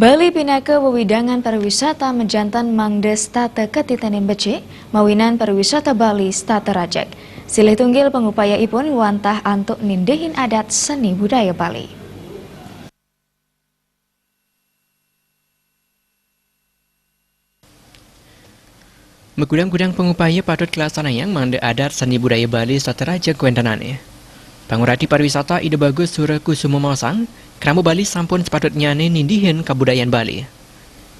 Bali pinaka wewidangan pariwisata menjantan mangde stata ketitanin becik, mawinan pariwisata Bali stata rajak. Silih tunggil pengupaya ipun wantah antuk nindehin adat seni budaya Bali. Megudang-gudang pengupaya patut kelaksanayang mangde adat seni budaya Bali stata rajak kuentanane. Pangurati pariwisata Ide Bagus Sura Kusuma Masang, kerama Bali sampun sepatutnya nindihin kebudayaan Bali.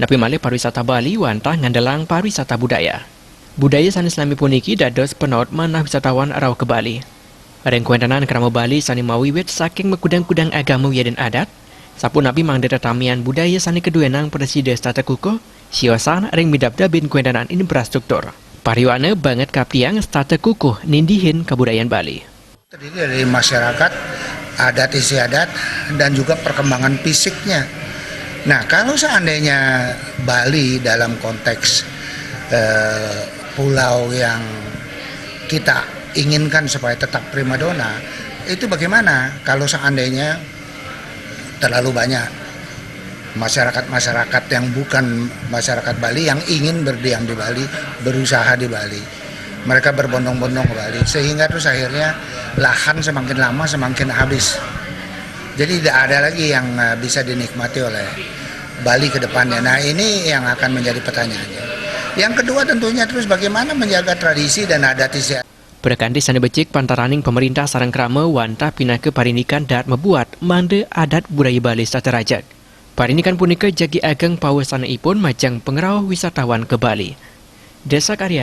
Napi malih pariwisata Bali wantah ngandelang pariwisata budaya. Budaya sani Islami puniki dados penaut manah wisatawan arau ke Bali. Areng kuentanan kerama Bali sani mawiwit saking megudang-gudang agama dan adat, sapun napi mangde tetamian budaya sani keduenang presiden stata kukuh, siosan areng midap-dabin kuentanan infrastruktur. Pariwana banget kaptiang stata kukuh nindihin kebudayaan Bali. Terdiri dari masyarakat, adat istiadat, dan juga perkembangan fisiknya. Nah, kalau seandainya Bali dalam konteks pulau yang kita inginkan supaya tetap primadona, itu bagaimana kalau seandainya terlalu banyak masyarakat-masyarakat yang bukan masyarakat Bali yang ingin berdiam di Bali, berusaha di Bali. Mereka berbondong-bondong ke Bali, sehingga terus akhirnya lahan semakin lama semakin habis. Jadi tidak ada lagi yang bisa dinikmati oleh Bali ke depannya. Nah, ini yang akan menjadi pertanyaannya. Yang kedua tentunya terus bagaimana menjaga tradisi dan adat istiadat. Berkanti sani becik pantaraning pemerintah sareng krama wantah pindah ke parindikan dat membuat mande adat budaya Bali stata rajak. Parindikan punika jagi ageng pawasana ipun majang pengerau wisatawan ke Bali. Desa Karya